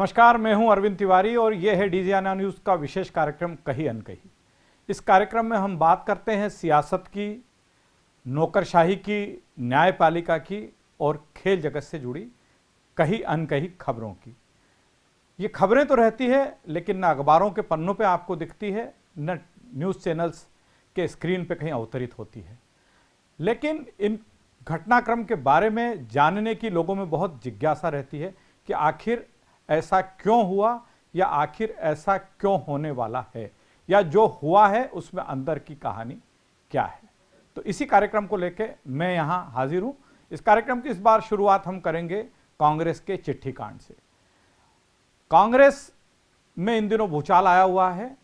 नमस्कार, मैं हूं अरविंद तिवारी और यह है डीजीआना न्यूज़ का विशेष कार्यक्रम कही अनकही। इस कार्यक्रम में हम बात करते हैं सियासत की, नौकरशाही की, न्यायपालिका की और खेल जगत से जुड़ी कही अनकही खबरों की। ये खबरें तो रहती है लेकिन न अखबारों के पन्नों पे आपको दिखती है, न न्यूज़ चैनल्स के स्क्रीन पे कहीं अवतरित होती है। लेकिन इन घटनाक्रम के बारे में जानने की लोगों में बहुत जिज्ञासा रहती है कि आखिर ऐसा क्यों हुआ या आखिर ऐसा क्यों होने वाला है, या जो हुआ है उसमें अंदर की कहानी क्या है। तो इसी कार्यक्रम को लेकर मैं यहां हाजिर हूं। इस कार्यक्रम की इस बार शुरुआत हम करेंगे कांग्रेस के चिट्ठी कांड से। कांग्रेस में इन दिनों भूचाल आया हुआ है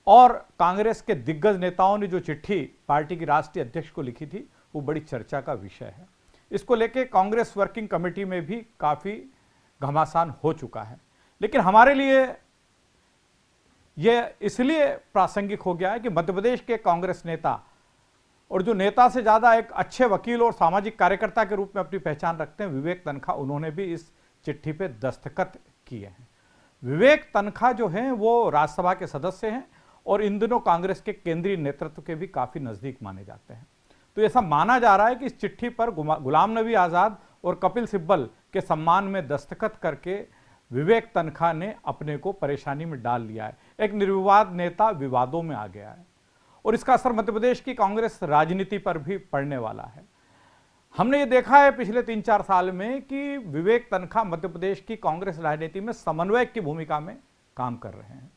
और कांग्रेस के दिग्गज नेताओं ने जो चिट्ठी पार्टी की राष्ट्रीय अध्यक्ष को लिखी थी वो बड़ी चर्चा का विषय है। इसको लेकर कांग्रेस वर्किंग कमेटी में भी काफ़ी घमासान हो चुका है। लेकिन हमारे लिए यह इसलिए प्रासंगिक हो गया है कि मध्य प्रदेश के कांग्रेस नेता, और जो नेता से ज़्यादा एक अच्छे वकील और सामाजिक कार्यकर्ता के रूप में अपनी पहचान रखते हैं, विवेक तन्खा, उन्होंने भी इस चिट्ठी पे दस्तखत किए हैं। विवेक तन्खा जो हैं वो राज्यसभा के सदस्य हैं और इन दिनों कांग्रेस के केंद्रीय नेतृत्व के भी काफ़ी नज़दीक माने जाते हैं। तो ऐसा माना जा रहा है कि इस चिट्ठी पर गुलाम नबी आज़ाद और कपिल सिब्बल के सम्मान में दस्तखत करके विवेक तन्खा ने अपने को परेशानी में डाल लिया है। एक निर्विवाद नेता विवादों में आ गया है और इसका असर मध्य प्रदेश की कांग्रेस राजनीति पर भी पड़ने वाला है। हमने ये देखा है पिछले 3-4 साल में कि विवेक तन्खा मध्य प्रदेश की कांग्रेस राजनीति में समन्वयक की भूमिका में काम कर रहे हैं।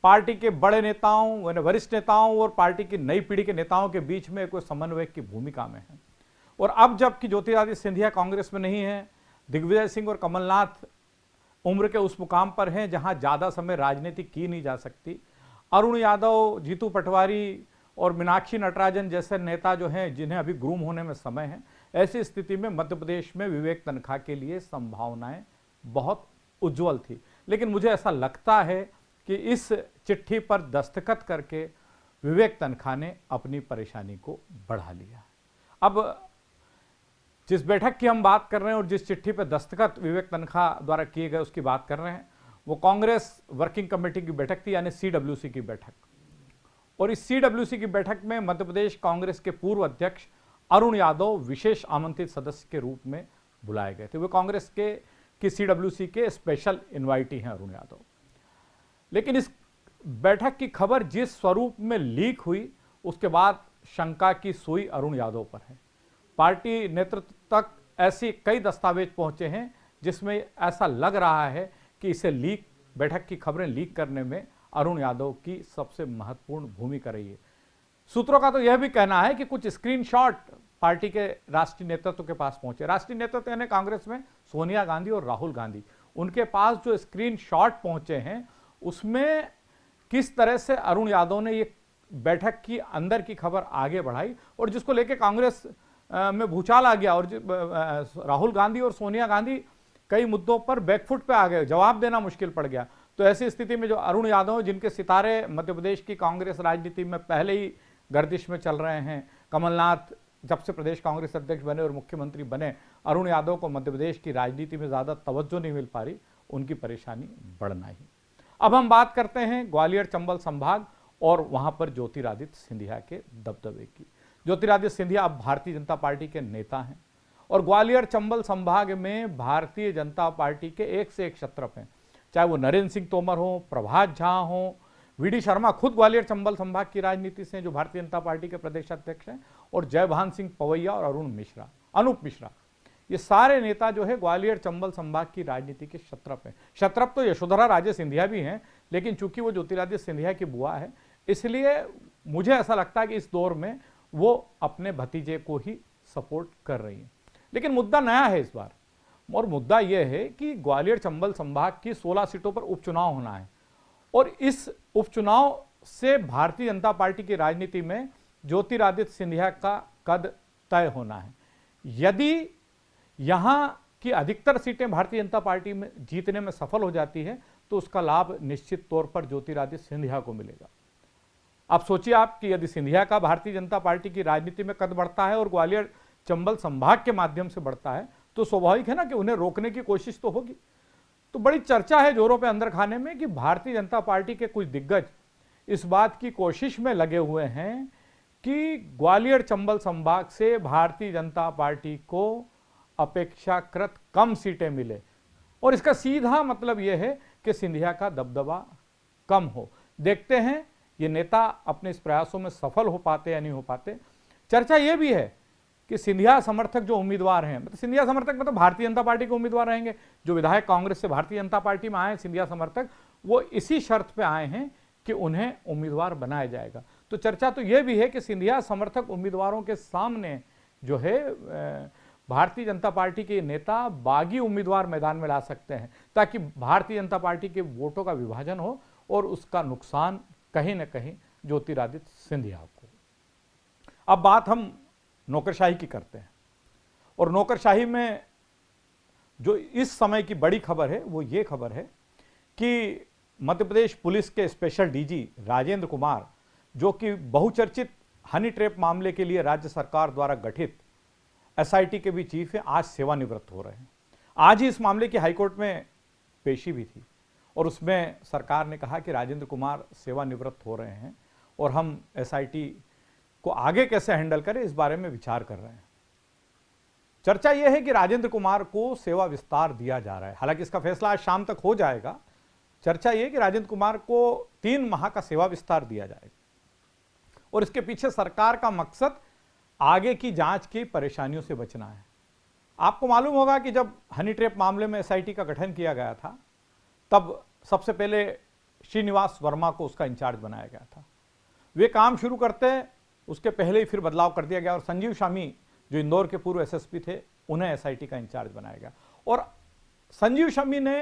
पार्टी के बड़े नेताओं, वरिष्ठ नेताओं और पार्टी की नई पीढ़ी के नेताओं के बीच में कोई समन्वयक की भूमिका में है। और अब जबकि ज्योतिरादित्य सिंधिया कांग्रेस में नहीं है, दिग्विजय सिंह और कमलनाथ उम्र के उस मुकाम पर हैं जहां ज़्यादा समय राजनीति की नहीं जा सकती, अरुण यादव, जीतू पटवारी और मीनाक्षी नटराजन जैसे नेता जो हैं जिन्हें अभी ग्रूम होने में समय है, ऐसी स्थिति में मध्य प्रदेश में विवेक तन्खा के लिए संभावनाएं बहुत उज्जवल थी। लेकिन मुझे ऐसा लगता है कि इस चिट्ठी पर दस्तखत करके विवेक तन्खा ने अपनी परेशानी को बढ़ा लिया। अब जिस बैठक की हम बात कर रहे हैं और जिस चिट्ठी पर दस्तखत विवेक तन्खा द्वारा किए गए उसकी बात कर रहे हैं, वो कांग्रेस वर्किंग कमेटी की बैठक थी, यानी CWC की बैठक। और इस CWC की बैठक में मध्य प्रदेश कांग्रेस के पूर्व अध्यक्ष अरुण यादव विशेष आमंत्रित सदस्य के रूप में बुलाए गए थे। वे कांग्रेस की CWC के स्पेशल इन्वाइटी हैं अरुण यादव। लेकिन इस बैठक की खबर जिस स्वरूप में लीक हुई उसके बाद शंका की सुई अरुण यादव पर है। पार्टी नेतृत्व तक ऐसी कई दस्तावेज पहुंचे हैं जिसमें ऐसा लग रहा है कि इसे बैठक की खबरें लीक करने में अरुण यादव की सबसे महत्वपूर्ण भूमिका रही है। सूत्रों का तो यह भी कहना है कि कुछ स्क्रीनशॉट पार्टी के राष्ट्रीय नेतृत्व के पास पहुंचे। राष्ट्रीय नेतृत्व यानी कांग्रेस में सोनिया गांधी और राहुल गांधी, उनके पास जो स्क्रीनशॉट पहुंचे हैं उसमें किस तरह से अरुण यादव ने ये बैठक की अंदर की खबर आगे बढ़ाई और जिसको लेकर कांग्रेस में भूचाल आ गया और राहुल गांधी और सोनिया गांधी कई मुद्दों पर बैकफुट पे आ गए, जवाब देना मुश्किल पड़ गया। तो ऐसी स्थिति में जो अरुण यादव, जिनके सितारे मध्य प्रदेश की कांग्रेस राजनीति में पहले ही गर्दिश में चल रहे हैं, कमलनाथ जब से प्रदेश कांग्रेस अध्यक्ष बने और मुख्यमंत्री बने, अरुण यादव को मध्य प्रदेश की राजनीति में ज़्यादा तवज्जो नहीं मिल पा रही, उनकी परेशानी बढ़ना ही। अब हम बात करते हैं ग्वालियर चंबल संभाग और वहाँ पर ज्योतिरादित्य सिंधिया के दबदबे की। ज्योतिरादित्य सिंधिया अब भारतीय जनता पार्टी के नेता हैं और ग्वालियर चंबल संभाग में भारतीय जनता पार्टी के एक से एक क्षत्रप हैं, चाहे वो नरेंद्र सिंह तोमर हो, प्रभात झा हो, VD शर्मा खुद ग्वालियर चंबल संभाग की राजनीति से जो भारतीय जनता पार्टी के प्रदेश अध्यक्ष हैं, और जयभान सिंह पवैया और अनूप मिश्रा, ये सारे नेता जो है ग्वालियर चंबल संभाग की राजनीति के क्षत्रप हैं। क्षत्रप तो यशोधरा राजे सिंधिया भी हैं, लेकिन चूंकि वो ज्योतिरादित्य सिंधिया की बुआ है इसलिए मुझे ऐसा लगता है कि इस दौर में वो अपने भतीजे को ही सपोर्ट कर रही है। लेकिन मुद्दा नया है इस बार, और मुद्दा यह है कि ग्वालियर चंबल संभाग की 16 सीटों पर उपचुनाव होना है और इस उपचुनाव से भारतीय जनता पार्टी की राजनीति में ज्योतिरादित्य सिंधिया का कद तय होना है। यदि यहां की अधिकतर सीटें भारतीय जनता पार्टी में जीतने में सफल हो जाती है तो उसका लाभ निश्चित तौर पर ज्योतिरादित्य सिंधिया को मिलेगा। अब सोचिए आप कि यदि सिंधिया का भारतीय जनता पार्टी की राजनीति में कद बढ़ता है और ग्वालियर चंबल संभाग के माध्यम से बढ़ता है तो स्वाभाविक है ना कि उन्हें रोकने की कोशिश तो होगी। तो बड़ी चर्चा है जोरों पे अंदर खाने में कि भारतीय जनता पार्टी के कुछ दिग्गज इस बात की कोशिश में लगे हुए हैं कि ग्वालियर चंबल संभाग से भारतीय जनता पार्टी को अपेक्षाकृत कम सीटें मिले और इसका सीधा मतलब यह है कि सिंधिया का दबदबा कम हो। देखते हैं ये नेता अपने इस प्रयासों में सफल हो पाते या नहीं हो पाते। चर्चा यह भी है कि सिंधिया समर्थक जो उम्मीदवार हैं, मतलब सिंधिया समर्थक मतलब भारतीय जनता पार्टी के उम्मीदवार रहेंगे, जो विधायक कांग्रेस से भारतीय जनता पार्टी में आए सिंधिया समर्थक, वो इसी शर्त पे आए हैं कि उन्हें उम्मीदवार बनाया जाएगा। तो चर्चा तो यह भी है कि सिंधिया समर्थक उम्मीदवारों के सामने जो है भारतीय जनता पार्टी के नेता बागी उम्मीदवार मैदान में ला सकते हैं ताकि भारतीय जनता पार्टी के वोटों का विभाजन हो और उसका नुकसान कहीं ना कहीं ज्योतिरादित्य सिंधिया को। अब बात हम नौकरशाही की करते हैं और नौकरशाही में जो इस समय की बड़ी खबर है वो ये खबर है कि मध्य प्रदेश पुलिस के स्पेशल डीजी राजेंद्र कुमार, जो कि बहुचर्चित हनी ट्रैप मामले के लिए राज्य सरकार द्वारा गठित एसआईटी के भी चीफ हैं, आज सेवानिवृत्त हो रहे हैं। आज ही इस मामले की हाईकोर्ट में पेशी भी थी और उसमें सरकार ने कहा कि राजेंद्र कुमार सेवानिवृत्त हो रहे हैं और हम एसआईटी को आगे कैसे हैंडल करें इस बारे में विचार कर रहे हैं। चर्चा यह है कि राजेंद्र कुमार को सेवा विस्तार दिया जा रहा है, हालांकि इसका फैसला आज शाम तक हो जाएगा। चर्चा यह है कि राजेंद्र कुमार को 3 माह का सेवा विस्तार दिया जाएगा और इसके पीछे सरकार का मकसद आगे की जांच की परेशानियों से बचना है। आपको मालूम होगा कि जब हनी ट्रैप मामले में एसआईटी का गठन किया गया था तब सबसे पहले श्रीनिवास वर्मा को उसका इंचार्ज बनाया गया था। वे काम शुरू करते उसके पहले ही फिर बदलाव कर दिया गया और संजीव शामी जो इंदौर के पूर्व एसएसपी थे उन्हें एसआईटी का इंचार्ज बनाया गया और संजीव शामी ने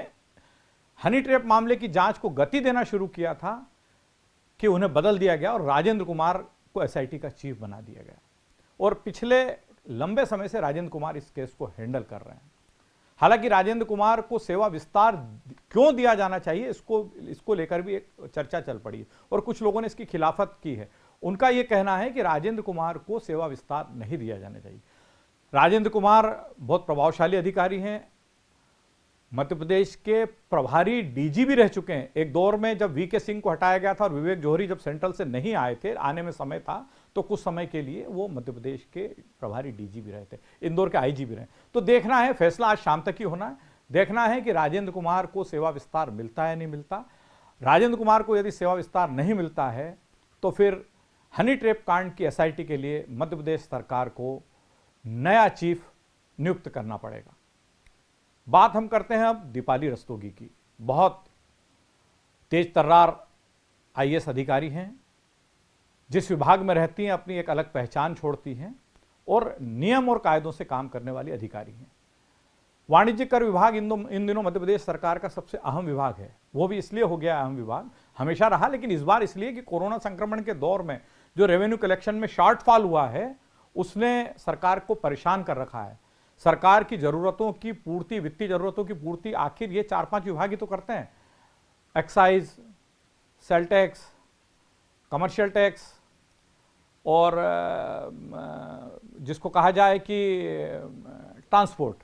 हनी ट्रैप मामले की जांच को गति देना शुरू किया था कि उन्हें बदल दिया गया और राजेंद्र कुमार को एसआईटी का चीफ बना दिया गया और पिछले लंबे समय से राजेंद्र कुमार इस केस को हैंडल कर रहे हैं। हालांकि राजेंद्र कुमार को सेवा विस्तार क्यों दिया जाना चाहिए इसको लेकर भी एक चर्चा चल पड़ी और कुछ लोगों ने इसकी खिलाफत की है। उनका यह कहना है कि राजेंद्र कुमार को सेवा विस्तार नहीं दिया जाना चाहिए। राजेंद्र कुमार बहुत प्रभावशाली अधिकारी हैं, मध्य प्रदेश के प्रभारी डीजी भी रह चुके हैं। एक दौर में जब वीके सिंह को हटाया गया था और विवेक जौहरी जब सेंट्रल से नहीं आए थे, आने में समय था, तो कुछ समय के लिए वो मध्य प्रदेश के प्रभारी डीजी भी रहे थे, इंदौर के आईजी भी रहे। तो देखना है, फैसला आज शाम तक ही होना है। देखना है कि राजेंद्र कुमार को सेवा विस्तार मिलता है नहीं मिलता। राजेंद्र कुमार को यदि सेवा विस्तार नहीं मिलता है तो फिर हनी ट्रैप कांड की एसआईटी के लिए मध्य प्रदेश सरकार को नया चीफ नियुक्त करना पड़ेगा। बात हम करते हैं अब दीपाली रस्तोगी की। बहुत तेज तर्रार आईएएस अधिकारी हैं, जिस विभाग में रहती हैं अपनी एक अलग पहचान छोड़ती हैं और नियम और कायदों से काम करने वाली अधिकारी हैं। वाणिज्यिक कर विभाग इन दिनों मध्य प्रदेश सरकार का सबसे अहम विभाग है। वो भी इसलिए हो गया अहम विभाग, हमेशा रहा, लेकिन इस बार इसलिए कि कोरोना संक्रमण के दौर में जो रेवेन्यू कलेक्शन में शॉर्टफॉल हुआ है उसने सरकार को परेशान कर रखा है। सरकार की जरूरतों की पूर्ति, वित्तीय जरूरतों की पूर्ति आखिर ये 4-5 विभाग ही तो करते हैं। Excise, sale tax, commercial tax और जिसको कहा जाए कि ट्रांसपोर्ट।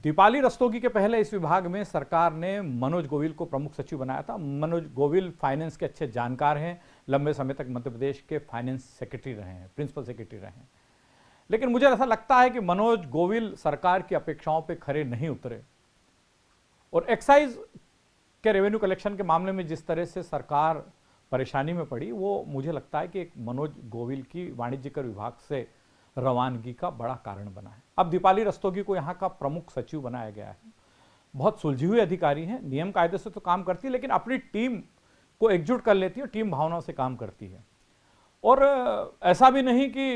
दीपाली रस्तोगी के पहले इस विभाग में सरकार ने मनोज गोविल को प्रमुख सचिव बनाया था। मनोज गोविल फाइनेंस के अच्छे जानकार हैं, लंबे समय तक मध्य प्रदेश के फाइनेंस सेक्रेटरी रहे हैं, प्रिंसिपल सेक्रेटरी रहे हैं। लेकिन मुझे ऐसा लगता है कि मनोज गोविल सरकार की अपेक्षाओं पे खरे नहीं उतरे और एक्साइज के रेवेन्यू कलेक्शन के मामले में जिस तरह से सरकार परेशानी में पड़ी, वो मुझे लगता है कि एक मनोज गोविल की वाणिज्य कर विभाग से रवानगी का बड़ा कारण बना है। अब दीपाली रस्तोगी को यहाँ का प्रमुख सचिव बनाया गया है। बहुत सुलझी हुई अधिकारी हैं, नियम कायदे से तो काम करती है लेकिन अपनी टीम को एकजुट कर लेती है, टीम भावनाओं से काम करती है और ऐसा भी नहीं कि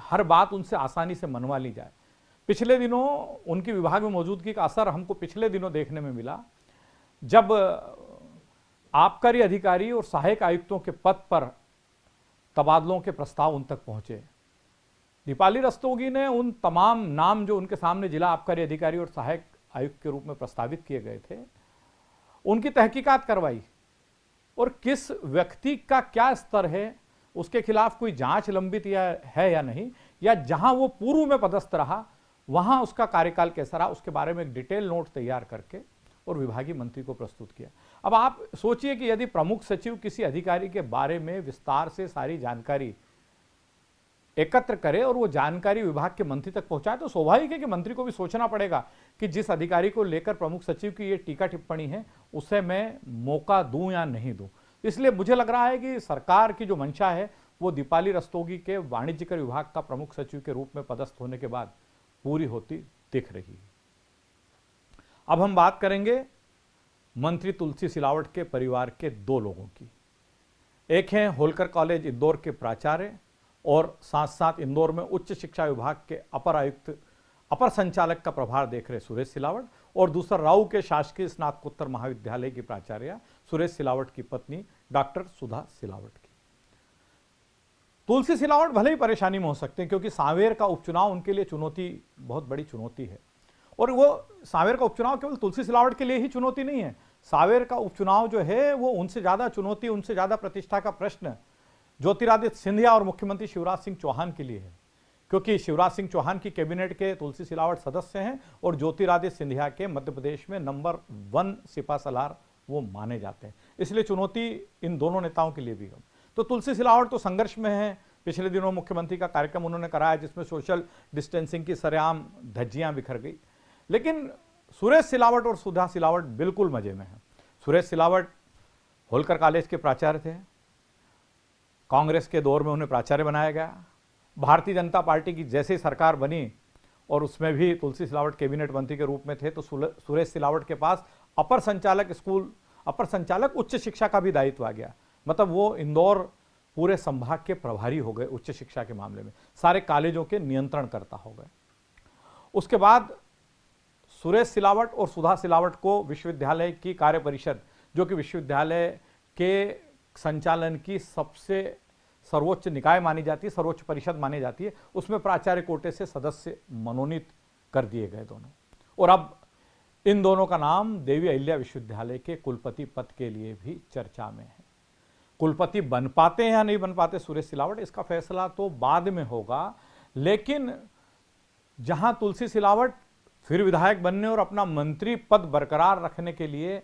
हर बात उनसे आसानी से मनवा ली जाए। पिछले दिनों उनकी विभाग में मौजूदगी का असर हमको पिछले दिनों देखने में मिला, जब आबकारी अधिकारी और सहायक आयुक्तों के पद पर तबादलों के प्रस्ताव उन तक पहुंचे। दीपाली रस्तोगी ने उन तमाम नाम जो उनके सामने जिला आबकारी अधिकारी और सहायक आयुक्त के रूप में प्रस्तावित किए गए थे, उनकी तहकीकात करवाई और किस व्यक्ति का क्या स्तर है, उसके खिलाफ कोई जांच लंबित है या नहीं, या जहां वो पूर्व में पदस्थ रहा वहां उसका कार्यकाल कैसा रहा उसके बारे में एक डिटेल नोट तैयार करके और विभागीय मंत्री को प्रस्तुत किया। अब आप सोचिए कि यदि प्रमुख सचिव किसी अधिकारी के बारे में विस्तार से सारी जानकारी एकत्र करे और वो जानकारी विभाग के मंत्री तक पहुंचाए, तो स्वाभाविक है कि मंत्री को भी सोचना पड़ेगा कि जिस अधिकारी को लेकर प्रमुख सचिव की ये टीका टिप्पणी है उसे मैं मौका दूं या नहीं दूं। इसलिए मुझे लग रहा है कि सरकार की जो मंशा है वो दीपाली रस्तोगी के वाणिज्यकर विभाग का प्रमुख सचिव के रूप में पदस्थ होने के बाद पूरी होती दिख रही है। अब हम बात करेंगे मंत्री तुलसी सिलावट के परिवार के दो लोगों की। एक हैं होलकर कॉलेज इंदौर के प्राचार्य और साथ साथ इंदौर में उच्च शिक्षा विभाग के अपर आयुक्त अपर संचालक का प्रभार देख रहे सुरेश सिलावट, और दूसरा राऊ के शासकीय स्नातकोत्तर महाविद्यालय की प्राचार्य सुरेश सिलावट की पत्नी डॉक्टर सुधा सिलावट की। तुलसी सिलावट भले ही परेशानी में हो सकते हैं क्योंकि सांवेर का उपचुनाव उनके लिए चुनौती, बहुत बड़ी चुनौती है। और वो सांवेर का उपचुनाव केवल तुलसी सिलावट के लिए ही चुनौती नहीं है, सांवेर का उपचुनाव जो है वो उनसे ज्यादा चुनौती, उनसे ज्यादा प्रतिष्ठा का प्रश्न ज्योतिरादित्य सिंधिया और मुख्यमंत्री शिवराज सिंह चौहान के लिए है, क्योंकि शिवराज सिंह चौहान की कैबिनेट के तुलसी सिलावट सदस्य हैं और ज्योतिरादित्य सिंधिया के मध्य प्रदेश में नंबर 1 सिपासलार वो माने जाते हैं। इसलिए चुनौती इन दोनों नेताओं के लिए भी है। तो तुलसी सिलावट तो संघर्ष में है। पिछले दिनों मुख्यमंत्री का कार्यक्रम उन्होंने कराया जिसमें सोशल डिस्टेंसिंग की सरेआम धज्जियां बिखर गई, लेकिन सुरेश सिलावट और सुधा सिलावट बिल्कुल मजे में है। सुरेश सिलावट होलकर कॉलेज के प्राचार्य थे, कांग्रेस के दौर में उन्हें प्राचार्य बनाया गया। भारतीय जनता पार्टी की जैसे ही सरकार बनी और उसमें भी तुलसी सिलावट कैबिनेट मंत्री के रूप में थे, तो सुरेश सिलावट के पास अपर संचालक उच्च शिक्षा का भी दायित्व आ गया। मतलब वो इंदौर पूरे संभाग के प्रभारी हो गए उच्च शिक्षा के मामले में, सारे कॉलेजों के नियंत्रणकर्ता हो गए। उसके बाद सुरेश सिलावट और सुधा सिलावट को विश्वविद्यालय की कार्य परिषद, जो कि विश्वविद्यालय के संचालन की सबसे सर्वोच्च निकाय मानी जाती है, सर्वोच्च परिषद मानी जाती है, उसमें प्राचार्य कोटे से सदस्य मनोनीत कर दिए गए दोनों। और अब इन दोनों का नाम देवी अहिल्या विश्वविद्यालय के कुलपति पद के लिए भी चर्चा में है। कुलपति बन पाते हैं या नहीं बन पाते सुरेश सिलावट, इसका फैसला तो बाद में होगा, लेकिन जहां तुलसी सिलावट फिर विधायक बनने और अपना मंत्री पद बरकरार रखने के लिए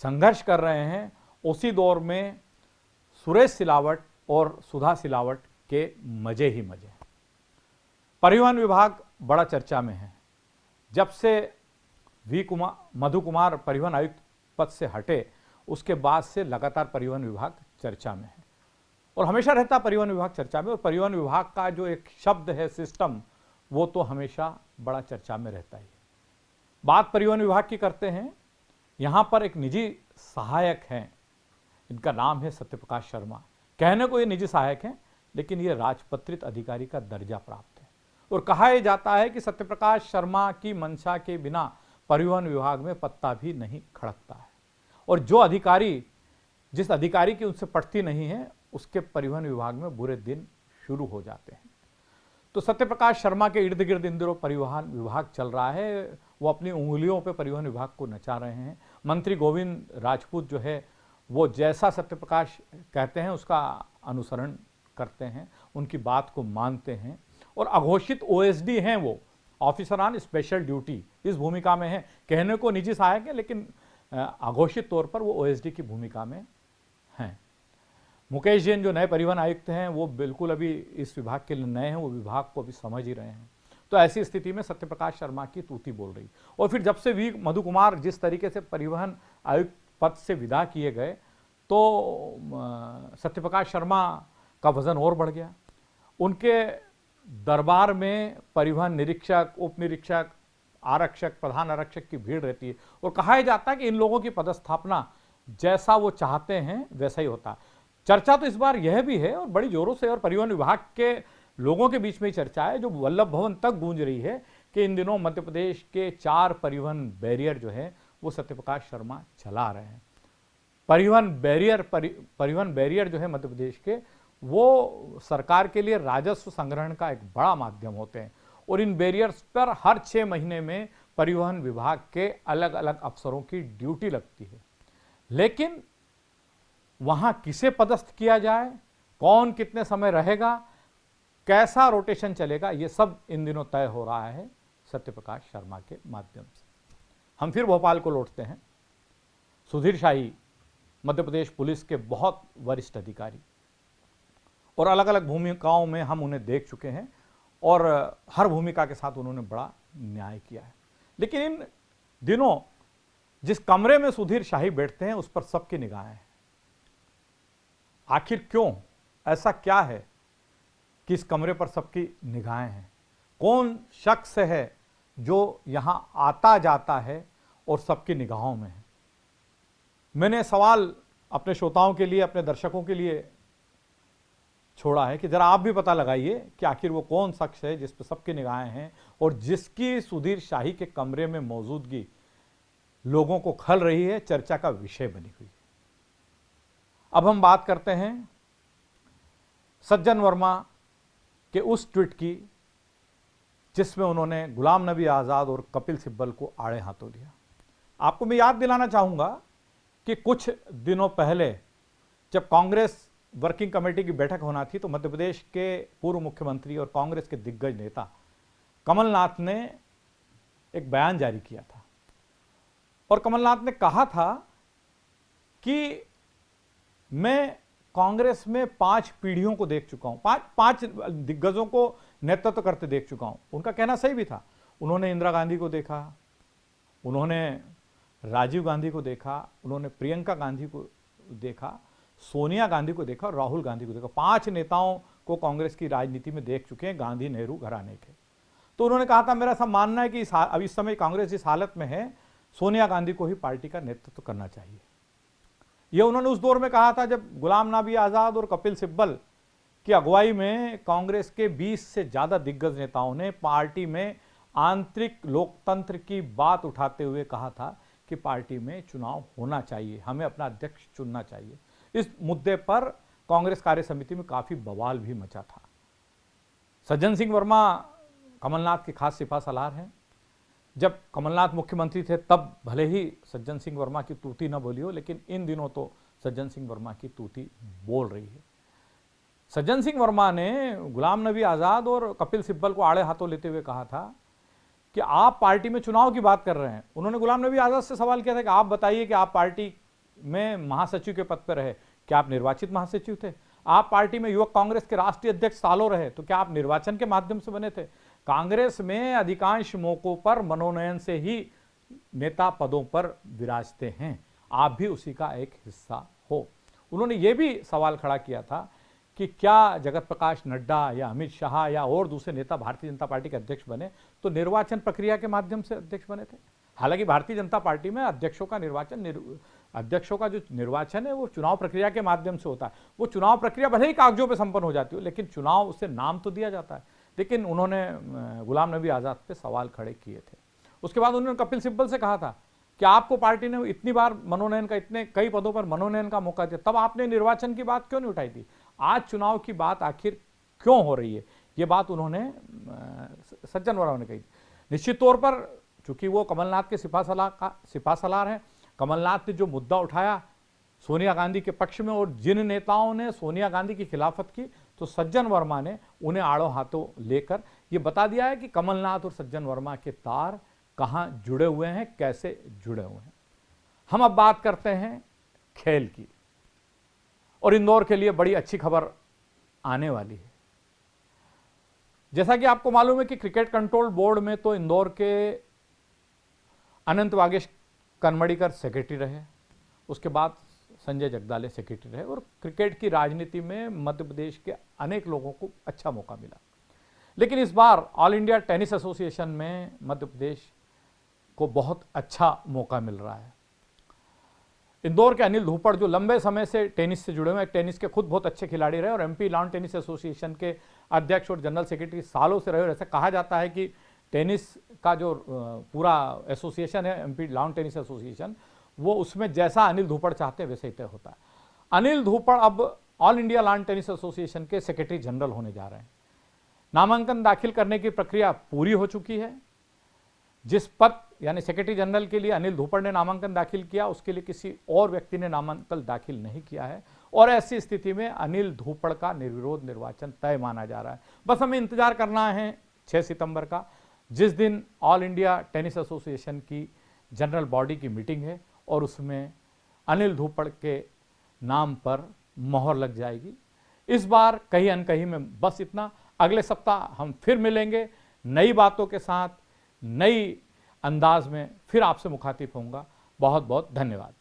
संघर्ष कर रहे हैं, उसी दौर में सुरेश सिलावट और सुधा सिलावट के मजे ही मजे हैं। परिवहन विभाग बड़ा चर्चा में है। जब से मधु कुमार परिवहन आयुक्त पद से हटे उसके बाद से लगातार परिवहन विभाग चर्चा में है और हमेशा रहता परिवहन विभाग चर्चा में। और परिवहन विभाग का जो एक शब्द है सिस्टम, वो तो हमेशा बड़ा चर्चा में रहता ही है। बात परिवहन विभाग की करते हैं। यहां पर एक निजी सहायक हैं, इनका नाम है सत्यप्रकाश शर्मा। कहने को ये निजी सहायक हैं, लेकिन ये राजपत्रित अधिकारी का दर्जा प्राप्त है और कहा यह जाता है कि सत्यप्रकाश शर्मा की मंशा के बिना परिवहन विभाग में पत्ता भी नहीं खड़कता है और जिस अधिकारी की उनसे पटती नहीं है उसके परिवहन विभाग में बुरे दिन शुरू हो जाते हैं। तो सत्यप्रकाश शर्मा के इर्द गिर्द इन दिनों परिवहन विभाग चल रहा है। वो अपनी उंगलियों पे परिवहन विभाग को नचा रहे हैं। मंत्री गोविंद राजपूत जो है वो जैसा सत्यप्रकाश कहते हैं उसका अनुसरण करते हैं, उनकी बात को मानते हैं और अघोषित ओएसडी हैं, वो ऑफिसर ऑन स्पेशल ड्यूटी इस भूमिका में है। कहने को निजी सहायक है, लेकिन अघोषित तौर पर वो ओएसडी की भूमिका में हैं। मुकेश जैन जो नए परिवहन आयुक्त हैं वो बिल्कुल अभी इस विभाग के लिए नए हैं, वो विभाग को अभी समझ ही रहे हैं। तो ऐसी स्थिति में सत्यप्रकाश शर्मा की तूती बोल रही। और फिर जब से मधु कुमार जिस तरीके से परिवहन आयुक्त पद से विदा किए गए तो सत्यप्रकाश शर्मा का वजन और बढ़ गया। उनके दरबार में परिवहन निरीक्षक, उप निरीक्षक, आरक्षक, प्रधान आरक्षक की भीड़ रहती है और कहा जाता है कि इन लोगों की पदस्थापना जैसा वो चाहते हैं वैसा ही होता। चर्चा तो इस बार यह भी है और बड़ी जोरों से और परिवहन विभाग के लोगों के बीच में ही चर्चा है, जो वल्लभ भवन तक गूंज रही है कि इन दिनों मध्य प्रदेश के 4 परिवहन बैरियर जो है वो सत्यप्रकाश शर्मा चला रहे हैं। परिवहन बैरियर जो है मध्य प्रदेश के, वो सरकार के लिए राजस्व संग्रहण का एक बड़ा माध्यम होते हैं और इन बैरियर्स पर हर 6 महीने में परिवहन विभाग के अलग अलग अफसरों की ड्यूटी लगती है। लेकिन वहां किसे पदस्थ किया जाए, कौन कितने समय रहेगा, कैसा रोटेशन चलेगा, ये सब इन दिनों तय हो रहा है सत्यप्रकाश शर्मा के माध्यम से। हम फिर भोपाल को लौटते हैं। सुधीर शाही मध्य प्रदेश पुलिस के बहुत वरिष्ठ अधिकारी, और अलग अलग भूमिकाओं में हम उन्हें देख चुके हैं और हर भूमिका के साथ उन्होंने बड़ा न्याय किया है। लेकिन इन दिनों जिस कमरे में सुधीर शाही बैठते हैं उस पर सबकी निगाहें हैं। आखिर क्यों? ऐसा क्या है कि इस कमरे पर सबकी निगाहें हैं? कौन शख्स है जो यहां आता जाता है और सबकी निगाहों में है? मैंने सवाल अपने श्रोताओं के लिए, अपने दर्शकों के लिए छोड़ा है कि जरा आप भी पता लगाइए कि आखिर वो कौन शख्स है जिस पर सबकी निगाहें हैं और जिसकी सुधीर शाही के कमरे में मौजूदगी लोगों को खल रही है, चर्चा का विषय बनी हुई है। अब हम बात करते हैं सज्जन वर्मा के उस ट्वीट की जिसमें उन्होंने गुलाम नबी आज़ाद और कपिल सिब्बल को आड़े हाथों लिया। आपको मैं याद दिलाना चाहूंगा कि कुछ दिनों पहले जब कांग्रेस वर्किंग कमेटी की बैठक होना थी तो मध्य प्रदेश के पूर्व मुख्यमंत्री और कांग्रेस के दिग्गज नेता कमलनाथ ने एक बयान जारी किया था और कमलनाथ ने कहा था कि मैं कांग्रेस में 5 पीढ़ियों को देख चुका हूं, पांच दिग्गजों को नेतृत्व करते देख चुका हूं। उनका कहना सही भी था। उन्होंने इंदिरा गांधी को देखा, उन्होंने राजीव गांधी को देखा, उन्होंने प्रियंका गांधी को देखा, सोनिया गांधी को देखा और राहुल गांधी को देखा। 5 नेताओं को कांग्रेस की राजनीति में देख चुके हैं, गांधी नेहरू घराने के। तो उन्होंने कहा था मेरा सब मानना है कि अब इस समय कांग्रेस जिस हालत में है, सोनिया गांधी को ही पार्टी का नेतृत्व करना चाहिए। यह उन्होंने उस दौर में कहा था जब गुलाम नबी आज़ाद और कपिल सिब्बल की अगुवाई में कांग्रेस के 20 से ज्यादा दिग्गज नेताओं ने पार्टी में आंतरिक लोकतंत्र की बात उठाते हुए कहा था कि पार्टी में चुनाव होना चाहिए, हमें अपना अध्यक्ष चुनना चाहिए। इस मुद्दे पर कांग्रेस कार्य समिति में काफी बवाल भी मचा था। सज्जन सिंह वर्मा कमलनाथ के खास सिपा सलार हैं। जब कमलनाथ मुख्यमंत्री थे तब भले ही सज्जन सिंह वर्मा की तूती न बोली हो, लेकिन इन दिनों तो सज्जन सिंह वर्मा की तूती बोल रही है। सज्जन सिंह वर्मा ने गुलाम नबी आज़ाद और कपिल सिब्बल को आड़े हाथों लेते हुए कहा था कि आप पार्टी में चुनाव की बात कर रहे हैं। उन्होंने गुलाम नबी आज़ाद से सवाल किया था कि आप बताइए कि आप पार्टी में महासचिव के पद पर रहे, क्या आप निर्वाचित महासचिव थे? आप पार्टी में युवक कांग्रेस के राष्ट्रीय अध्यक्ष सालों रहे, तो क्या आप निर्वाचन के माध्यम से बने थे? कांग्रेस में अधिकांश मौकों पर मनोनयन से ही नेता पदों पर विराजते हैं, आप भी उसी का एक हिस्सा हो। उन्होंने ये भी सवाल खड़ा किया था कि क्या जगत प्रकाश नड्डा या अमित शाह या और दूसरे नेता भारतीय जनता पार्टी के अध्यक्ष बने तो निर्वाचन प्रक्रिया के माध्यम से अध्यक्ष बने थे? हालांकि भारतीय जनता पार्टी में अध्यक्षों का जो निर्वाचन है वो चुनाव प्रक्रिया के माध्यम से होता है। वो चुनाव प्रक्रिया भले ही कागजों पे संपन्न हो जाती हो, लेकिन चुनाव उससे नाम तो दिया जाता है। लेकिन उन्होंने गुलाम नबी आज़ाद पे सवाल खड़े किए थे। उसके बाद उन्होंने कपिल सिब्बल से कहा था कि आपको पार्टी ने इतनी बार मनोनयन का, इतने कई पदों पर मनोनयन का मौका दिया, तब आपने निर्वाचन की बात क्यों नहीं उठाई थी? आज चुनाव की बात आखिर क्यों हो रही है? ये बात उन्होंने सज्जन वर्मा ने कही। निश्चित तौर पर चूंकि वो कमलनाथ के सिपा सलार हैं, कमलनाथ ने जो मुद्दा उठाया सोनिया गांधी के पक्ष में और जिन नेताओं ने सोनिया गांधी की खिलाफत की, तो सज्जन वर्मा ने उन्हें आड़ों हाथों लेकर ये बता दिया है कि कमलनाथ और सज्जन वर्मा के तार कहां जुड़े हुए हैं, कैसे जुड़े हुए हैं। हम अब बात करते हैं खेल की, और इंदौर के लिए बड़ी अच्छी खबर आने वाली है। जैसा कि आपको मालूम है कि क्रिकेट कंट्रोल बोर्ड में तो इंदौर के अनंत वागेश कनमड़ीकर सेक्रेटरी रहे, उसके बाद संजय जगदाले सेक्रेटरी रहे, और क्रिकेट की राजनीति में मध्य प्रदेश के अनेक लोगों को अच्छा मौका मिला। लेकिन इस बार ऑल इंडिया टेनिस एसोसिएशन में मध्य प्रदेश को बहुत अच्छा मौका मिल रहा है। इंदौर के अनिल धूपड़ जो लंबे समय से टेनिस से जुड़े हुए हैं, टेनिस के खुद बहुत अच्छे खिलाड़ी रहे और एमपी लॉन टेनिस एसोसिएशन के अध्यक्ष और जनरल सेक्रेटरी सालों से रहे। और ऐसा कहा जाता है कि टेनिस का जो पूरा एसोसिएशन है, एमपी लॉन टेनिस एसोसिएशन, वो उसमें जैसा अनिल धूपड़ चाहते हैं वैसे ही तय होता है। अनिल धूपड़ अब all India lawn tennis association के सेक्रेटरी जनरल होने जा रहे हैं। नामांकन दाखिल करने की प्रक्रिया पूरी हो चुकी है। जिस पद यानी सेक्रेटरी जनरल के लिए अनिल धूपड़ ने नामांकन दाखिल किया, उसके लिए किसी और व्यक्ति ने नामांकन दाखिल नहीं किया है, और ऐसी स्थिति में अनिल धूपड़ का निर्विरोध निर्वाचन तय माना जा रहा है। बस हमें इंतजार करना है 6 सितंबर का, जिस दिन ऑल इंडिया टेनिस एसोसिएशन की जनरल बॉडी की मीटिंग है और उसमें अनिल धूपड़ के नाम पर मोहर लग जाएगी। इस बार कहीं अनकहीं में बस इतना। अगले सप्ताह हम फिर मिलेंगे नई बातों के साथ, नई अंदाज में फिर आपसे मुखातिब होऊंगा। बहुत बहुत धन्यवाद।